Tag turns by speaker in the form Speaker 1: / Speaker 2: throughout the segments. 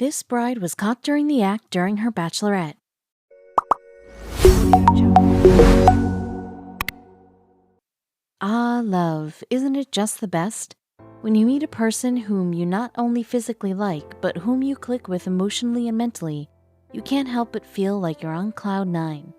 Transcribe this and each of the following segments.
Speaker 1: This bride was caught during the act during her bachelorette. Ah, love, isn't it just the best? When you meet a person whom you not only physically like, but whom you click with emotionally and mentally, you can't help but feel like you're on cloud nine.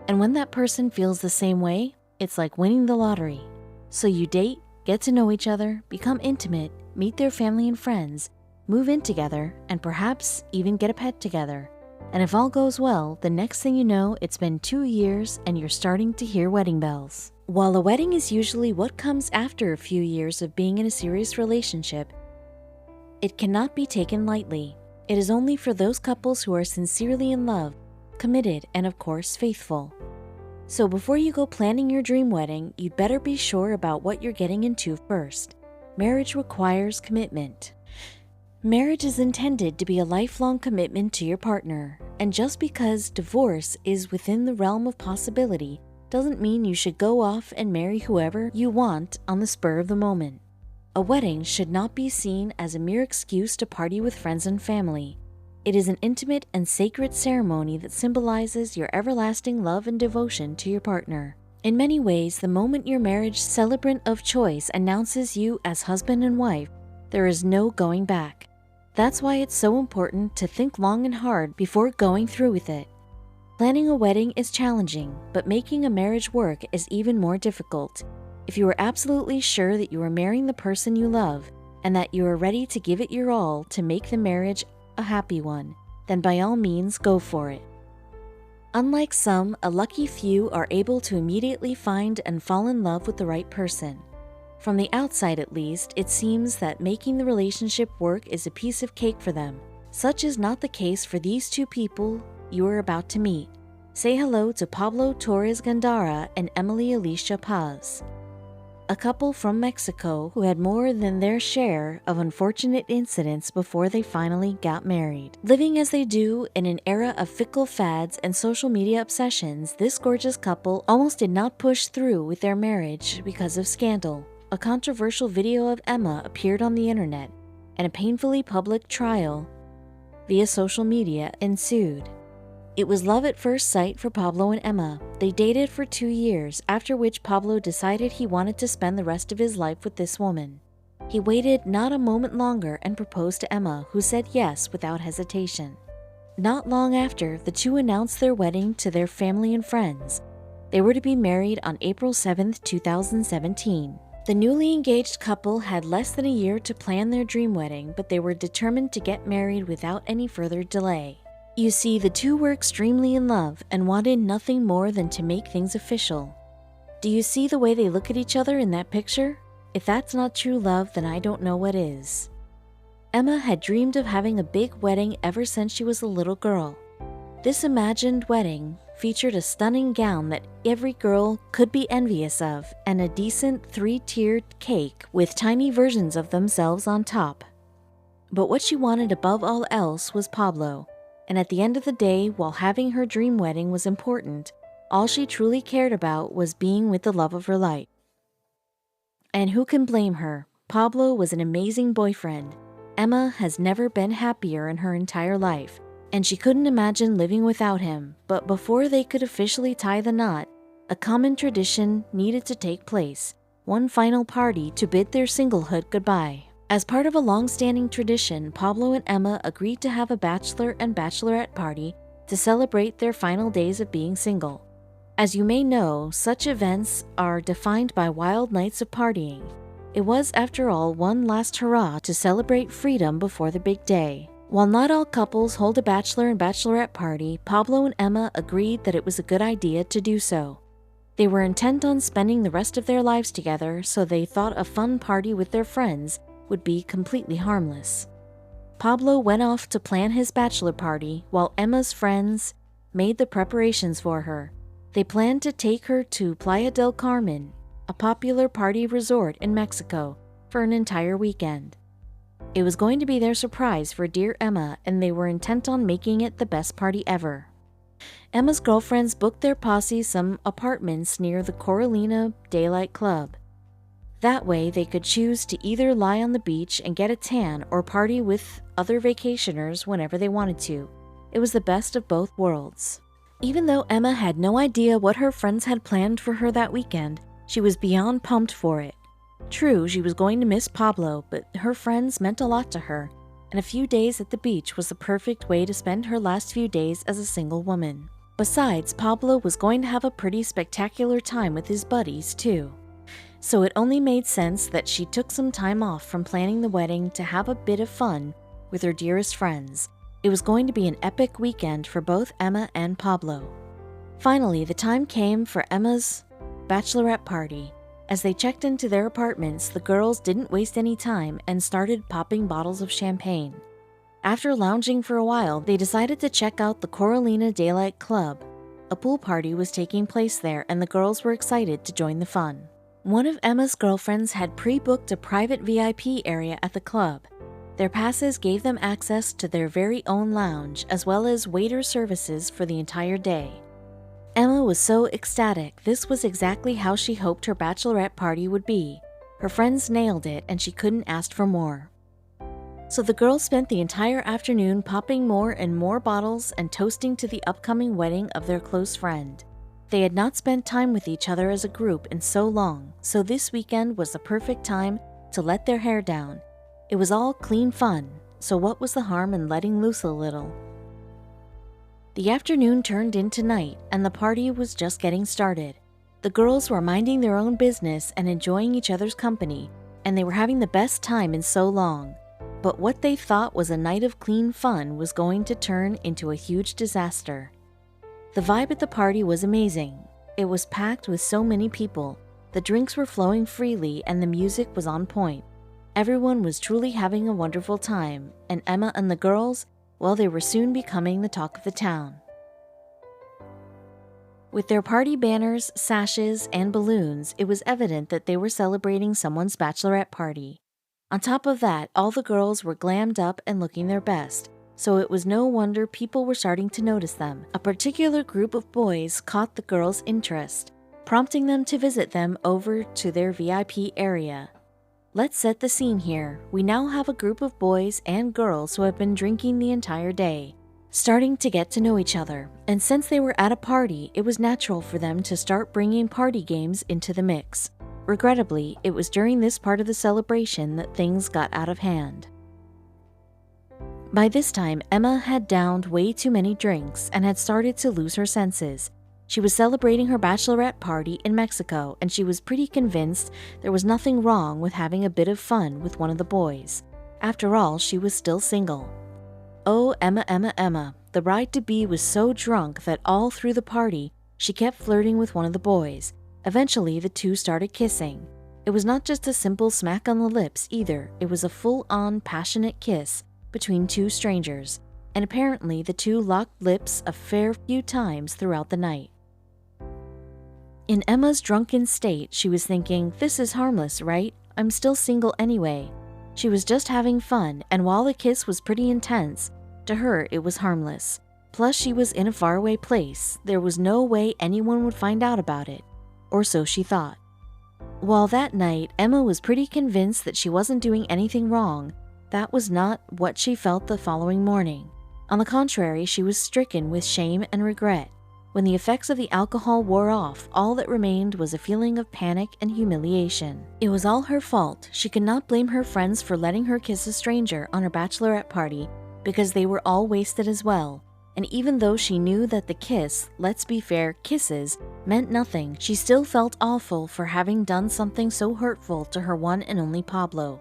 Speaker 1: And when that person feels the same way, it's like winning the lottery. So you date, get to know each other, become intimate, meet their family and friends, move in together, and perhaps even get a pet together. And if all goes well, the next thing you know, it's been 2 years and you're starting to hear wedding bells. While a wedding is usually what comes after a few years of being in a serious relationship, it cannot be taken lightly. It is only for those couples who are sincerely in love, committed, and of course, faithful. So before you go planning your dream wedding, you'd better be sure about what you're getting into first. Marriage requires commitment. Marriage is intended to be a lifelong commitment to your partner, and just because divorce is within the realm of possibility doesn't mean you should go off and marry whoever you want on the spur of the moment. A wedding should not be seen as a mere excuse to party with friends and family. It is an intimate and sacred ceremony that symbolizes your everlasting love and devotion to your partner. In many ways, the moment your marriage celebrant of choice announces you as husband and wife, there is no going back. That's why it's so important to think long and hard before going through with it. Planning a wedding is challenging, but making a marriage work is even more difficult. If you are absolutely sure that you are marrying the person you love, and that you are ready to give it your all to make the marriage a happy one, then by all means go for it. Unlike some, a lucky few are able to immediately find and fall in love with the right person. From the outside at least, it seems that making the relationship work is a piece of cake for them. Such is not the case for these two people you are about to meet. Say hello to Pablo Torres Gandara and Emily Alicia Paz, a couple from Mexico who had more than their share of unfortunate incidents before they finally got married. Living as they do in an era of fickle fads and social media obsessions, this gorgeous couple almost did not push through with their marriage because of scandal. A controversial video of Emma appeared on the internet, and a painfully public trial via social media ensued. It was love at first sight for Pablo and Emma. They dated for 2 years, after which Pablo decided he wanted to spend the rest of his life with this woman. He waited not a moment longer and proposed to Emma, who said yes without hesitation. Not long after, the two announced their wedding to their family and friends. They were to be married on April 7, 2017. The newly engaged couple had less than a year to plan their dream wedding, but they were determined to get married without any further delay. You see, the two were extremely in love and wanted nothing more than to make things official. Do you see the way they look at each other in that picture? If that's not true love, then I don't know what is. Emma had dreamed of having a big wedding ever since she was a little girl. This imagined wedding featured a stunning gown that every girl could be envious of, and a decent 3-tiered cake with tiny versions of themselves on top. But what she wanted above all else was Pablo, and at the end of the day, while having her dream wedding was important, all she truly cared about was being with the love of her life. And who can blame her? Pablo was an amazing boyfriend. Emma has never been happier in her entire life, and she couldn't imagine living without him. But before they could officially tie the knot, a common tradition needed to take place, one final party to bid their singlehood goodbye. As part of a long-standing tradition, Pablo and Emma agreed to have a bachelor and bachelorette party to celebrate their final days of being single. As you may know, such events are defined by wild nights of partying. It was, after all, one last hurrah to celebrate freedom before the big day. While not all couples hold a bachelor and bachelorette party, Pablo and Emma agreed that it was a good idea to do so. They were intent on spending the rest of their lives together, so they thought a fun party with their friends would be completely harmless. Pablo went off to plan his bachelor party, while Emma's friends made the preparations for her. They planned to take her to Playa del Carmen, a popular party resort in Mexico, for an entire weekend. It was going to be their surprise for dear Emma, and they were intent on making it the best party ever. Emma's girlfriends booked their posse some apartments near the Coralina Daylight Club. That way, they could choose to either lie on the beach and get a tan or party with other vacationers whenever they wanted to. It was the best of both worlds. Even though Emma had no idea what her friends had planned for her that weekend, she was beyond pumped for it. True, she was going to miss Pablo, but her friends meant a lot to her, and a few days at the beach was the perfect way to spend her last few days as a single woman. Besides, Pablo was going to have a pretty spectacular time with his buddies, too. So it only made sense that she took some time off from planning the wedding to have a bit of fun with her dearest friends. It was going to be an epic weekend for both Emma and Pablo. Finally, the time came for Emma's bachelorette party. As they checked into their apartments, the girls didn't waste any time and started popping bottles of champagne. After lounging for a while, they decided to check out the Coralina Daylight Club. A pool party was taking place there, and the girls were excited to join the fun. One of Emma's girlfriends had pre-booked a private VIP area at the club. Their passes gave them access to their very own lounge, as well as waiter services for the entire day. Emma was so ecstatic. This was exactly how she hoped her bachelorette party would be. Her friends nailed it, and she couldn't ask for more. So the girls spent the entire afternoon popping more and more bottles and toasting to the upcoming wedding of their close friend. They had not spent time with each other as a group in so long, so this weekend was the perfect time to let their hair down. It was all clean fun, so what was the harm in letting loose a little? The afternoon turned into night, and the party was just getting started. The girls were minding their own business and enjoying each other's company, and they were having the best time in so long. But what they thought was a night of clean fun was going to turn into a huge disaster. The vibe at the party was amazing. It was packed with so many people. The drinks were flowing freely, and the music was on point. Everyone was truly having a wonderful time, and Emma and the girls, well, they were soon becoming the talk of the town. With their party banners, sashes, and balloons, it was evident that they were celebrating someone's bachelorette party. On top of that, all the girls were glammed up and looking their best, so it was no wonder people were starting to notice them. A particular group of boys caught the girls' interest, prompting them to visit them over to their VIP area. Let's set the scene here. We now have a group of boys and girls who have been drinking the entire day, starting to get to know each other, and since they were at a party, it was natural for them to start bringing party games into the mix. Regrettably, it was during this part of the celebration that things got out of hand. By this time, Emma had downed way too many drinks and had started to lose her senses. She was celebrating her bachelorette party in Mexico, and she was pretty convinced there was nothing wrong with having a bit of fun with one of the boys. After all, she was still single. Oh, Emma, Emma, Emma. The bride-to-be was so drunk that all through the party, she kept flirting with one of the boys. Eventually, the two started kissing. It was not just a simple smack on the lips either. It was a full-on passionate kiss between two strangers, and apparently the two locked lips a fair few times throughout the night. In Emma's drunken state, she was thinking, this is harmless, right? I'm still single anyway. She was just having fun, and while the kiss was pretty intense, to her it was harmless. Plus, she was in a faraway place. There was no way anyone would find out about it. Or so she thought. While that night, Emma was pretty convinced that she wasn't doing anything wrong, that was not what she felt the following morning. On the contrary, she was stricken with shame and regret. When the effects of the alcohol wore off, all that remained was a feeling of panic and humiliation. It was all her fault. She could not blame her friends for letting her kiss a stranger on her bachelorette party because they were all wasted as well. And even though she knew that the kiss, let's be fair, kisses, meant nothing, she still felt awful for having done something so hurtful to her one and only Pablo.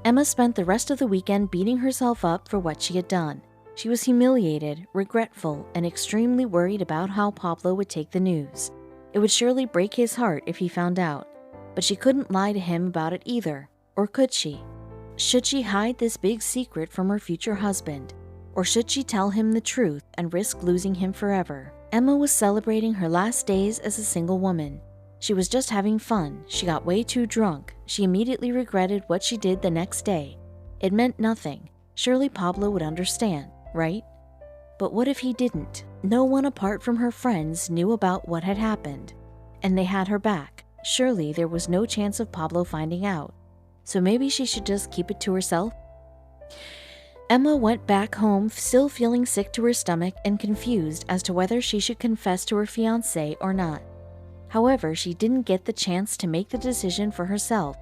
Speaker 1: Emma spent the rest of the weekend beating herself up for what she had done. She was humiliated, regretful, and extremely worried about how Pablo would take the news. It would surely break his heart if he found out, but she couldn't lie to him about it either, or could she? Should she hide this big secret from her future husband, or should she tell him the truth and risk losing him forever? Emma was celebrating her last days as a single woman. She was just having fun. She got way too drunk. She immediately regretted what she did the next day. It meant nothing. Surely Pablo would understand, right? But what if he didn't? No one apart from her friends knew about what had happened, and they had her back. Surely there was no chance of Pablo finding out, so maybe she should just keep it to herself? Emma went back home still feeling sick to her stomach and confused as to whether she should confess to her fiancé or not. However, she didn't get the chance to make the decision for herself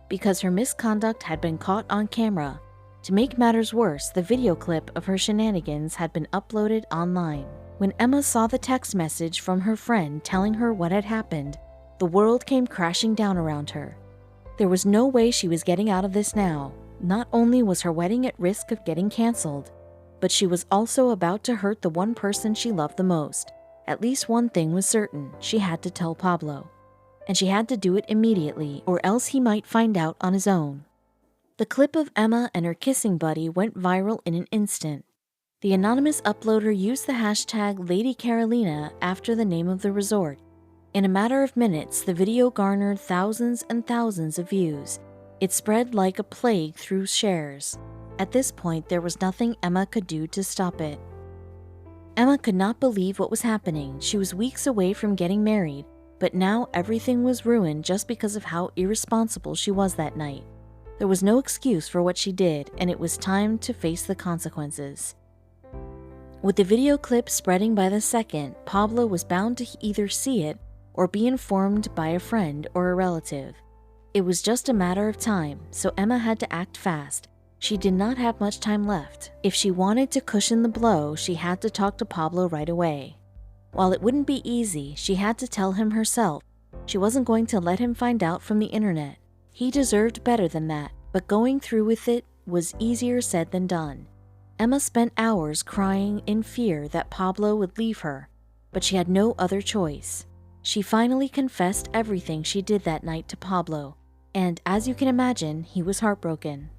Speaker 1: because her misconduct had been caught on camera. To make matters worse, the video clip of her shenanigans had been uploaded online. When Emma saw the text message from her friend telling her what had happened, the world came crashing down around her. There was no way she was getting out of this now. Not only was her wedding at risk of getting canceled, but she was also about to hurt the one person she loved the most. At least one thing was certain: she had to tell Pablo. And she had to do it immediately, or else he might find out on his own. The clip of Emma and her kissing buddy went viral in an instant. The anonymous uploader used the hashtag Lady Carolina after the name of the resort. In a matter of minutes, the video garnered thousands and thousands of views. It spread like a plague through shares. At this point, there was nothing Emma could do to stop it. Emma could not believe what was happening. She was weeks away from getting married, but now everything was ruined just because of how irresponsible she was that night. There was no excuse for what she did, and it was time to face the consequences. With the video clip spreading by the second, Pablo was bound to either see it or be informed by a friend or a relative. It was just a matter of time, so Emma had to act fast. She did not have much time left. If she wanted to cushion the blow, she had to talk to Pablo right away. While it wouldn't be easy, she had to tell him herself. She wasn't going to let him find out from the internet. He deserved better than that, but going through with it was easier said than done. Emma spent hours crying in fear that Pablo would leave her, but she had no other choice. She finally confessed everything she did that night to Pablo, and as you can imagine, he was heartbroken.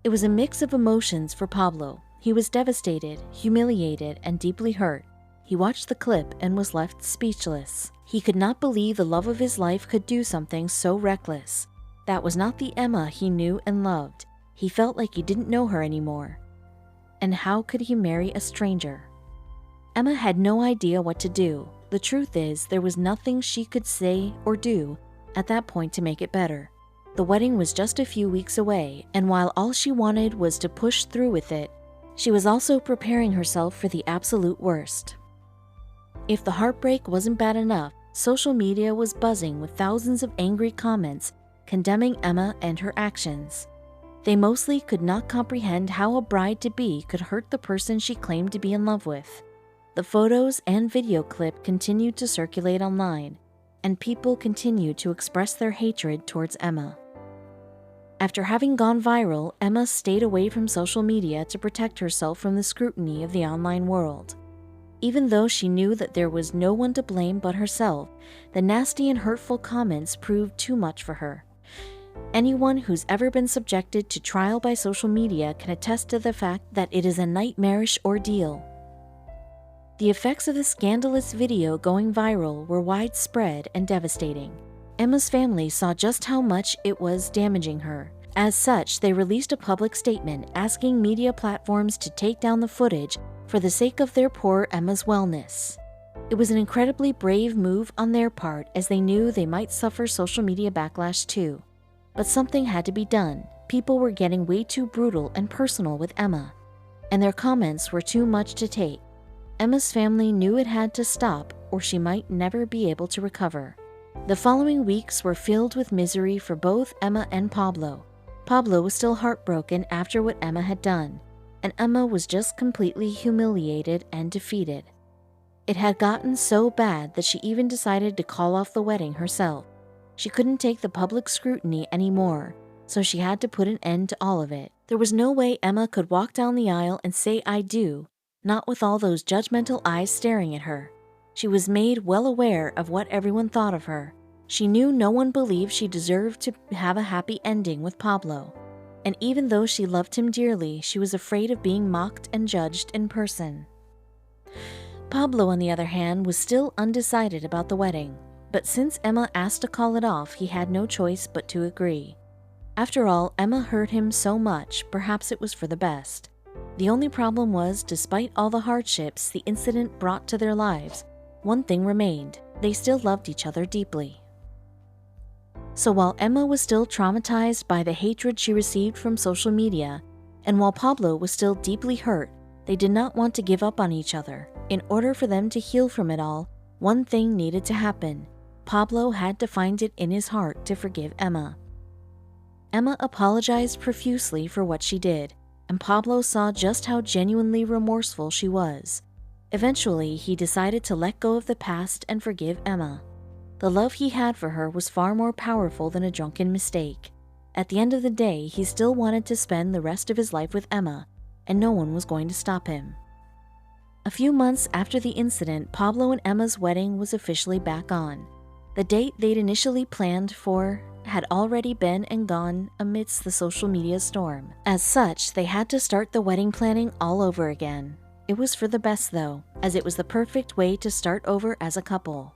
Speaker 1: It was a mix of emotions for Pablo. He was devastated, humiliated, and deeply hurt. He watched the clip and was left speechless. He could not believe the love of his life could do something so reckless. That was not the Emma he knew and loved. He felt like he didn't know her anymore. And how could he marry a stranger? Emma had no idea what to do. The truth is, there was nothing she could say or do at that point to make it better. The wedding was just a few weeks away, and while all she wanted was to push through with it, she was also preparing herself for the absolute worst. If the heartbreak wasn't bad enough, social media was buzzing with thousands of angry comments condemning Emma and her actions. They mostly could not comprehend how a bride-to-be could hurt the person she claimed to be in love with. The photos and video clip continued to circulate online, and people continued to express their hatred towards Emma. After having gone viral, Emma stayed away from social media to protect herself from the scrutiny of the online world. Even though she knew that there was no one to blame but herself, the nasty and hurtful comments proved too much for her. Anyone who's ever been subjected to trial by social media can attest to the fact that it is a nightmarish ordeal. The effects of the scandalous video going viral were widespread and devastating. Emma's family saw just how much it was damaging her. As such, they released a public statement asking media platforms to take down the footage for the sake of their poor Emma's wellness. It was an incredibly brave move on their part, as they knew they might suffer social media backlash too. But something had to be done. People were getting way too brutal and personal with Emma, and their comments were too much to take. Emma's family knew it had to stop, or she might never be able to recover. The following weeks were filled with misery for both Emma and Pablo. Pablo was still heartbroken after what Emma had done, and Emma was just completely humiliated and defeated. It had gotten so bad that she even decided to call off the wedding herself. She couldn't take the public scrutiny anymore, so she had to put an end to all of it. There was no way Emma could walk down the aisle and say "I do," not with all those judgmental eyes staring at her. She was made well aware of what everyone thought of her. She knew no one believed she deserved to have a happy ending with Pablo. And even though she loved him dearly, she was afraid of being mocked and judged in person. Pablo, on the other hand, was still undecided about the wedding. But since Emma asked to call it off, he had no choice but to agree. After all, Emma hurt him so much, perhaps it was for the best. The only problem was, despite all the hardships the incident brought to their lives, one thing remained: they still loved each other deeply. So while Emma was still traumatized by the hatred she received from social media, and while Pablo was still deeply hurt, they did not want to give up on each other. In order for them to heal from it all, one thing needed to happen. Pablo had to find it in his heart to forgive Emma. Emma apologized profusely for what she did, and Pablo saw just how genuinely remorseful she was. Eventually, he decided to let go of the past and forgive Emma. The love he had for her was far more powerful than a drunken mistake. At the end of the day, he still wanted to spend the rest of his life with Emma, and no one was going to stop him. A few months after the incident, Pablo and Emma's wedding was officially back on. The date they'd initially planned for had already been and gone amidst the social media storm. As such, they had to start the wedding planning all over again. It was for the best though, as it was the perfect way to start over as a couple.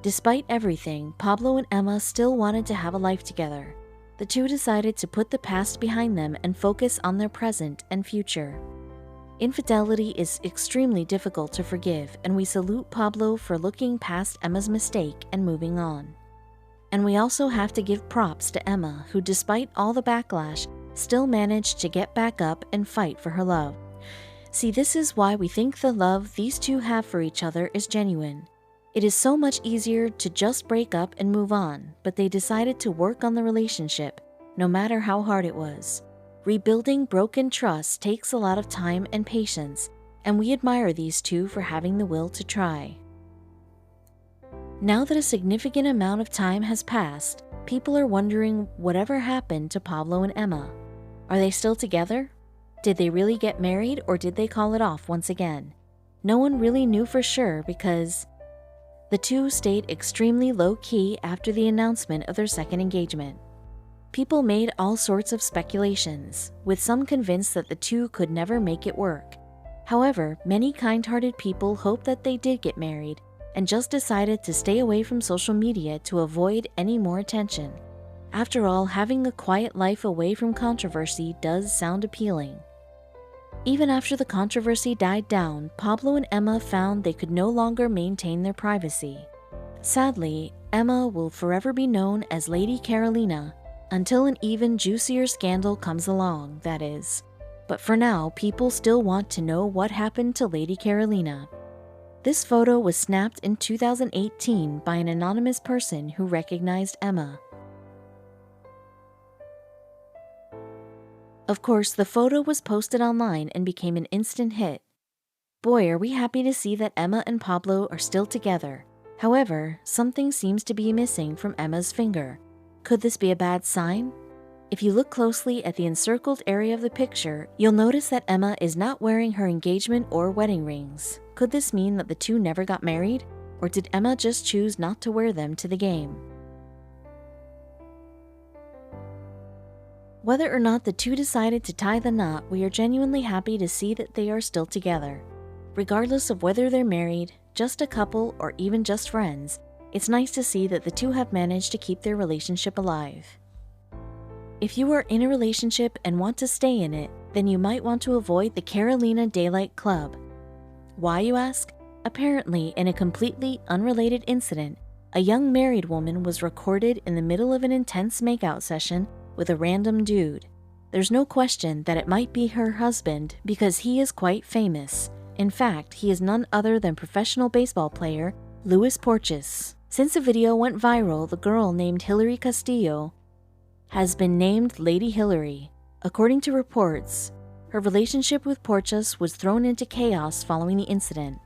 Speaker 1: Despite everything, Pablo and Emma still wanted to have a life together. The two decided to put the past behind them and focus on their present and future. Infidelity is extremely difficult to forgive, and we salute Pablo for looking past Emma's mistake and moving on. And we also have to give props to Emma, who despite all the backlash, still managed to get back up and fight for her love. See, this is why we think the love these two have for each other is genuine. It is so much easier to just break up and move on, but they decided to work on the relationship, no matter how hard it was. Rebuilding broken trust takes a lot of time and patience, and we admire these two for having the will to try. Now that a significant amount of time has passed, people are wondering whatever happened to Pablo and Emma. Are they still together? Did they really get married, or did they call it off once again? No one really knew for sure because the two stayed extremely low-key after the announcement of their second engagement. People made all sorts of speculations, with some convinced that the two could never make it work. However, many kind-hearted people hoped that they did get married and just decided to stay away from social media to avoid any more attention. After all, having a quiet life away from controversy does sound appealing. Even after the controversy died down, Pablo and Emma found they could no longer maintain their privacy. Sadly, Emma will forever be known as Lady Carolina, until an even juicier scandal comes along, that is. But for now, people still want to know what happened to Lady Carolina. This photo was snapped in 2018 by an anonymous person who recognized Emma. Of course, the photo was posted online and became an instant hit. Boy, are we happy to see that Emma and Pablo are still together. However, something seems to be missing from Emma's finger. Could this be a bad sign? If you look closely at the encircled area of the picture, you'll notice that Emma is not wearing her engagement or wedding rings. Could this mean that the two never got married? Or did Emma just choose not to wear them to the game? Whether or not the two decided to tie the knot, we are genuinely happy to see that they are still together. Regardless of whether they're married, just a couple, or even just friends, it's nice to see that the two have managed to keep their relationship alive. If you are in a relationship and want to stay in it, then you might want to avoid the Carolina Daylight Club. Why, you ask? Apparently, in a completely unrelated incident, a young married woman was recorded in the middle of an intense makeout session with a random dude. There's no question that it might be her husband because he is quite famous. In fact, he is none other than professional baseball player Luis Porches. Since the video went viral, the girl named Hillary Castillo has been named Lady Hillary. According to reports, her relationship with Porches was thrown into chaos following the incident,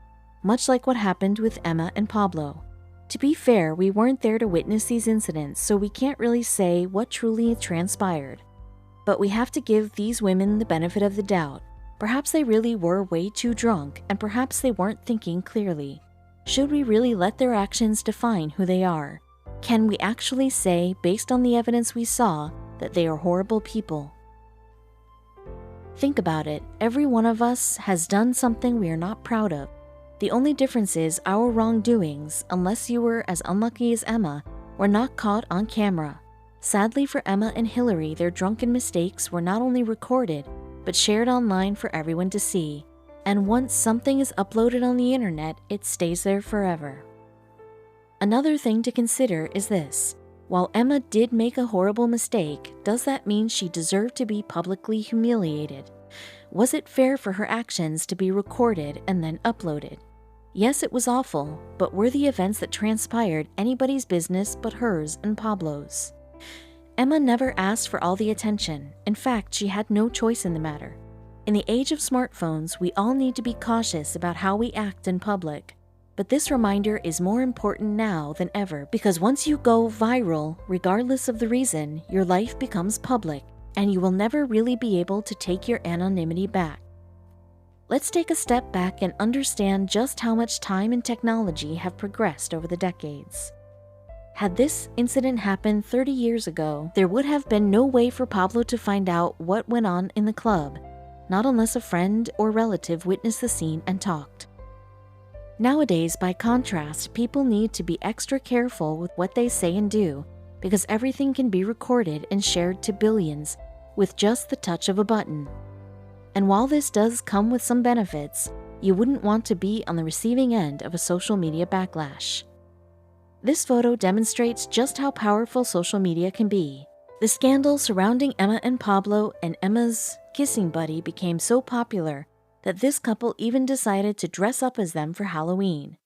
Speaker 1: much like what happened with Emma and Pablo. To be fair, we weren't there to witness these incidents, so we can't really say what truly transpired. But we have to give these women the benefit of the doubt. Perhaps they really were way too drunk, and perhaps they weren't thinking clearly. Should we really let their actions define who they are? Can we actually say, based on the evidence we saw, that they are horrible people? Think about it. Every one of us has done something we are not proud of. The only difference is our wrongdoings, unless you were as unlucky as Emma, were not caught on camera. Sadly for Emma and Hillary, their drunken mistakes were not only recorded, but shared online for everyone to see. And once something is uploaded on the internet, it stays there forever. Another thing to consider is this. While Emma did make a horrible mistake, does that mean she deserved to be publicly humiliated? Was it fair for her actions to be recorded and then uploaded? Yes, it was awful, but were the events that transpired anybody's business but hers and Pablo's? Emma never asked for all the attention. In fact, she had no choice in the matter. In the age of smartphones, we all need to be cautious about how we act in public. But this reminder is more important now than ever, because once you go viral, regardless of the reason, your life becomes public, and you will never really be able to take your anonymity back. Let's take a step back and understand just how much time and technology have progressed over the decades. Had this incident happened 30 years ago, there would have been no way for Pablo to find out what went on in the club, not unless a friend or relative witnessed the scene and talked. Nowadays, by contrast, people need to be extra careful with what they say and do, because everything can be recorded and shared to billions with just the touch of a button. And while this does come with some benefits, you wouldn't want to be on the receiving end of a social media backlash. This photo demonstrates just how powerful social media can be. The scandal surrounding Emma and Pablo and Emma's kissing buddy became so popular that this couple even decided to dress up as them for Halloween.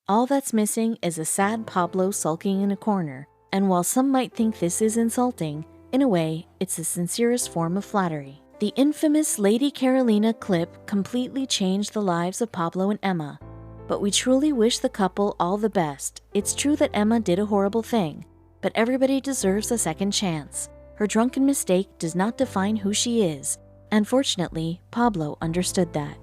Speaker 1: All that's missing is a sad Pablo sulking in a corner, and while some might think this is insulting, in a way, it's the sincerest form of flattery. The infamous Lady Carolina clip completely changed the lives of Pablo and Emma, but we truly wish the couple all the best. It's true that Emma did a horrible thing, but everybody deserves a second chance. Her drunken mistake does not define who she is, and fortunately, Pablo understood that.